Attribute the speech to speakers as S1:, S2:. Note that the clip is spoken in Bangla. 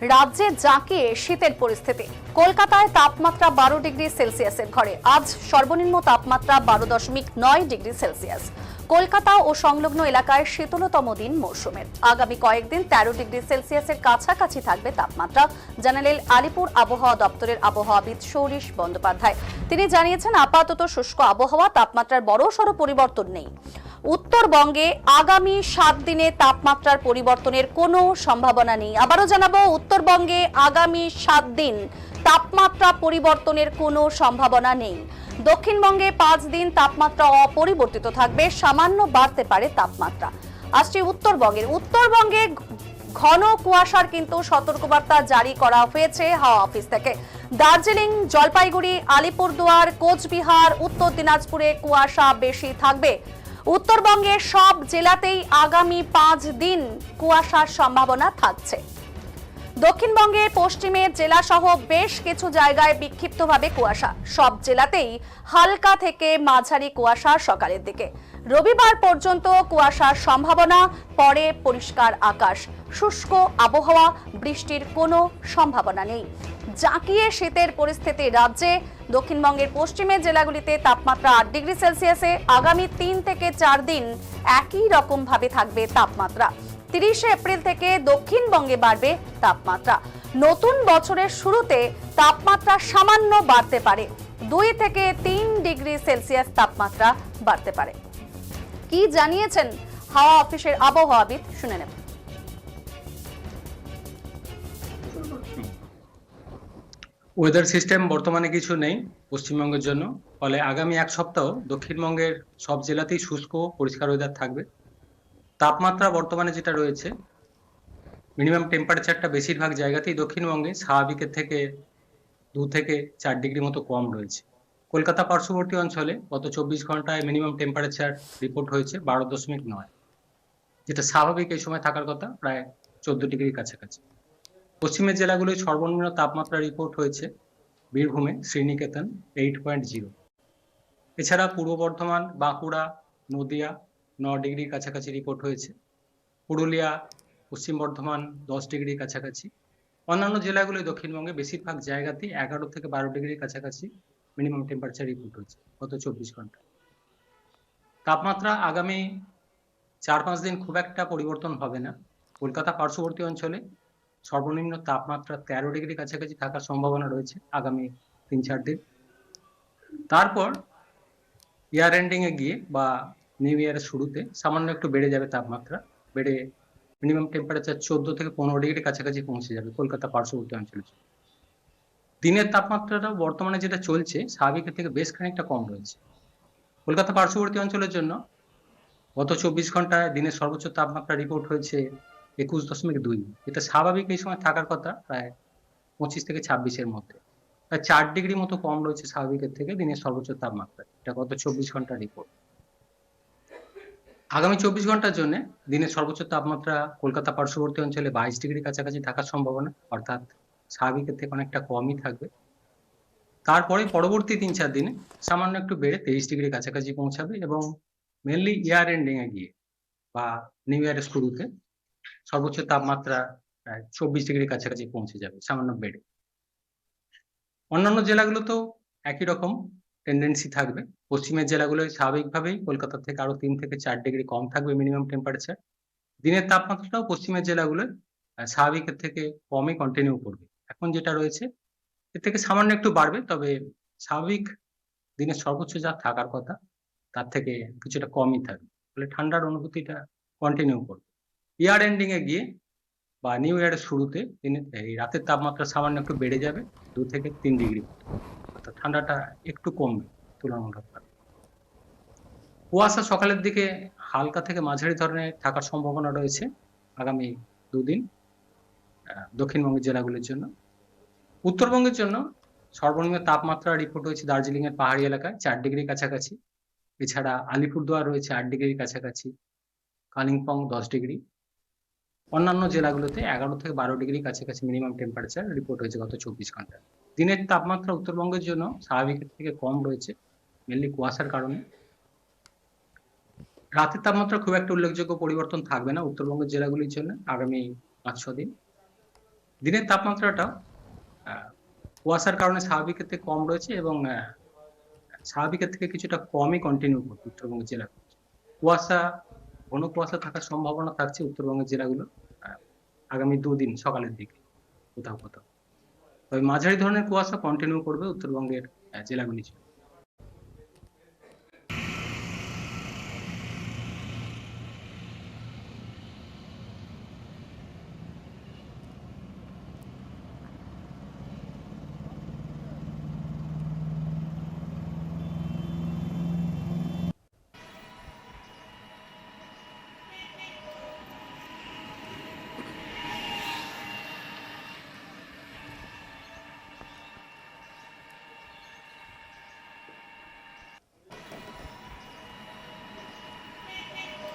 S1: রাজ্যে জাঁকিয়ে শীতের পরিস্থিতি। কলকাতায় তাপমাত্রা 12 ডিগ্রি সেলসিয়াসের ঘরে। আজ সর্বনিম্ন তাপমাত্রা 12.9 ডিগ্রি সেলসিয়াস। কলকাতা ও সংলগ্ন এলাকায় শীতলতম দিন মৌসুমের। আগামী কয়েকদিন 13 ডিগ্রি সেলসিয়াসের কাছাকাছি থাকবে তাপমাত্রা, জানালেন আলিপুর আবহাওয়া দপ্তরের আবহাওয়াবিদ সৌরিশ বন্দ্যোপাধ্যায়। তিনি জানিয়েছেন, আপাতত শুষ্ক আবহাওয়া, তাপমাত্রার বড়সড় পরিবর্তন নেই। উত্তরবঙ্গে আগামী 7 দিনে তাপমাত্রার পরিবর্তনের কোনো সম্ভাবনা নেই। আবারও জানাবো, উত্তরবঙ্গে আগামী 7 দিন তাপমাত্রা পরিবর্তনের কোনো সম্ভাবনা নেই। দক্ষিণবঙ্গে 5 দিন তাপমাত্রা অপরিবর্তিত থাকবে, সামান্য বাড়তে পারে তাপমাত্রা। আসছে উত্তরবঙ্গে ঘন কুয়াশার কিন্তু সতর্কবার্তা জারি করা হয়েছে হাওয়া অফিস থেকে। দার্জিলিং, জলপাইগুড়ি, আলিপুরদুয়ার, কোচবিহার, উত্তর দিনাজপুরে কুয়াশা বেশি থাকবে। উত্তরবঙ্গের সব জেলাতেই আগামী 5 দিন কুয়াশার সম্ভাবনা থাকছে। দক্ষিণবঙ্গের পশ্চিমের জেলা সহ বেশ কিছু জায়গায় বিক্ষিপ্তভাবে কুয়াশা। সব জেলাতেই হালকা থেকে মাঝারি কুয়াশা সকালের দিকে। রবিবার পর্যন্ত কুয়াশার সম্ভাবনা, পরে পরিষ্কার আকাশ, শুষ্ক আবহাওয়া, বৃষ্টির কোনো সম্ভাবনা নেই। জাঁকিয়ে শীতের পরিস্থিতি রাজ্যে। দক্ষিণবঙ্গের পশ্চিমের জেলাগুলিতে তাপমাত্রা 8 ডিগ্রি সেলসিয়াসে। আগামী 3 থেকে 4 দিন একই রকম ভাবে থাকবে তাপমাত্রা। 30 এপ্রিল থেকে দক্ষিণবঙ্গে বাড়বে তাপমাত্রা। নতুন বছরের শুরুতে তাপমাত্রা সামান্য বাড়তে পারে, 2 থেকে 3 ডিগ্রি সেলসিয়াস তাপমাত্রা বাড়তে পারে। কি জানিয়েছেন হাওয়া অফিসের আবহাওয়াবিদ, শুনে নেব।
S2: ওয়েদার সিস্টেম বর্তমানে কিছু নেই পশ্চিমবঙ্গের জন্য, ফলে আগামী এক সপ্তাহ দক্ষিণবঙ্গের সব জেলাতেই শুষ্ক পরিষ্কার ওয়েদার থাকবে। তাপমাত্রা বর্তমানে যেটা রয়েছে, মিনিমাম টেম্পারেচারটা বেশিরভাগ জায়গাতেই দক্ষিণবঙ্গে স্বাভাবিকের থেকে 2 থেকে 4 ডিগ্রি মতো কম রয়েছে। কলকাতা পার্শ্ববর্তী অঞ্চলে গত 24 ঘন্টায় মিনিমাম টেম্পারেচার রিপোর্ট হয়েছে 12.9, যেটা স্বাভাবিক এই সময় থাকার কথা প্রায় 14 ডিগ্রির কাছাকাছি। পশ্চিমের জেলাগুলোয় সর্বনিম্ন তাপমাত্রা রিপোর্ট হয়েছে বীরভূমে শ্রীনিকেতন 8.0। এছাড়া পূর্ব বর্ধমান, বাঁকুড়া, নদিয়া 9 ডিগ্রির কাছাকাছি রিপোর্ট হয়েছে। পুরুলিয়া, পশ্চিম বর্ধমান 10 ডিগ্রির কাছাকাছি। অন্যান্য জেলাগুলোয় দক্ষিণবঙ্গে বেশিরভাগ জায়গাতেই 11 থেকে 12 ডিগ্রির কাছাকাছি মিনিমাম টেম্পারেচার রিপোর্ট হয়েছে গত 24 ঘন্টা। তাপমাত্রা আগামী 4-5 দিন খুব একটা পরিবর্তন হবে না। কলকাতা পার্শ্ববর্তী অঞ্চলে সর্বনিম্ন তাপমাত্রা 13 ডিগ্রি কাছাকাছি থাকার সম্ভাবনা রয়েছে আগামী 3-4 দিন। তারপর ইয়ার এন্ডিং এ গিয়ে বা নিউ ইয়ারের শুরুতে সামান্য একটু বেড়ে যাবে তাপমাত্রা, বেড়ে মিনিমাম টেম্পারেচার 14 থেকে 15 ডিগ্রি কাছাকাছি পৌঁছে যাবে কলকাতা পার্শ্ববর্তী অঞ্চলে। দিনের তাপমাত্রাটা বর্তমানে যেটা চলছে স্বাভাবিকের থেকে বেশ খানিকটা কম রয়েছে। কলকাতা পার্শ্ববর্তী অঞ্চলের জন্য গত 24 ঘন্টায় দিনের সর্বোচ্চ তাপমাত্রা রিপোর্ট হয়েছে 21.2, যেটা স্বাভাবিক এই সময় থাকার কথা প্রায় 25 থেকে 26-এর মধ্যে। প্রায় 4 ডিগ্রি মতো কম রয়েছে স্বাভাবিকের থেকে দিনের সর্বোচ্চ তাপমাত্রা। এটা গত 24 ঘন্টার রিপোর্ট। আগামী 24 ঘন্টার জন্য দিনের সর্বোচ্চ তাপমাত্রা কলকাতা পার্শ্ববর্তী অঞ্চলে 22 ডিগ্রি কাছাকাছি থাকার সম্ভাবনা, অর্থাৎ স্বাভাবিকের থেকে অনেকটা কমই থাকবে। তারপরে পরবর্তী 3-4 দিনে সামান্য একটু বেড়ে 23 ডিগ্রি কাছাকাছি পৌঁছাবে এবং মেনলি ইয়ার এন্ডিং এ গিয়ে বা নিউ ইয়ারের শুরুতে সর্বোচ্চ তাপমাত্রা প্রায় 24 ডিগ্রি কাছাকাছি পৌঁছে যাবে, সামান্য বেড়ে। অন্যান্য জেলাগুলোতেও একই রকম টেন্ডেন্সি থাকবে। পশ্চিমের জেলাগুলোয় স্বাভাবিকভাবেই কলকাতা থেকে আরো 3 থেকে 4 ডিগ্রি কম থাকবে মিনিমাম টেম্পারেচার। দিনের তাপমাত্রাটাও পশ্চিমের জেলাগুলোয় স্বাভাবিকের থেকে কমই কন্টিনিউ করবে। এখন যেটা রয়েছে এর থেকে সামান্য একটু বাড়বে, তবে স্বাভাবিক দিনের সর্বোচ্চ যা থাকার কথা তার থেকে কিছুটা কমই থাকবে, ফলে ঠান্ডার অনুভূতিটা কন্টিনিউ করবে। ইয়ার এন্ডিং এ গিয়ে বা নিউ ইয়ারের শুরুতে এই রাতের তাপমাত্রা সামান্য একটু বেড়ে যাবে 2 থেকে 3 ডিগ্রি, অর্থাৎ ঠান্ডাটা একটু কমবে তুলনামূলকভাবে। কুয়াশা সকালের দিকে হালকা থেকে মাঝারি ধরনের থাকার সম্ভাবনা রয়েছে আগামী 2 দিন দক্ষিণবঙ্গের জেলাগুলির জন্য। উত্তরবঙ্গের জন্য সর্বনিম্ন তাপমাত্রা রিপোর্ট হয়েছে দার্জিলিং এর পাহাড়ি এলাকায় 4 ডিগ্রি কাছাকাছি। এছাড়া আলিপুরদুয়ার রয়েছে 8 ডিগ্রি কাছাকাছি, কালিম্পং 10 ডিগ্রি। অন্যান্য জেলাগুলোতে 11 থেকে 12 ডিগ্রি কাছাকাছি মিনিমাম টেম্পারেচার রিপোর্ট হয়েছে গত 24 ঘন্টায়। দিনের তাপমাত্রা উত্তরবঙ্গের জন্য স্বাভাবিকের থেকে কম রয়েছে, মেনলি কুয়াশার কারণে। রাতের তাপমাত্রা খুব একটা উল্লেখযোগ্য পরিবর্তন থাকবে না উত্তরবঙ্গের জেলাগুলির জন্য আগামী 5-6 দিন। দিনের তাপমাত্রাটা কুয়াশার কারণে স্বাভাবিকের থেকে কম রয়েছে এবং স্বাভাবিকের থেকে কিছুটা কমই কন্টিনিউ করবে উত্তরবঙ্গের জেলাগুলো। কুয়াশা, ঘন কুয়াশা থাকার সম্ভাবনা থাকছে উত্তরবঙ্গের জেলাগুলো আগামী 2 দিন সকালের দিকে কোথাও কোথাও। তবে মাঝারি ধরনের কুয়াশা কন্টিনিউ করবে উত্তরবঙ্গের জেলাগুলি।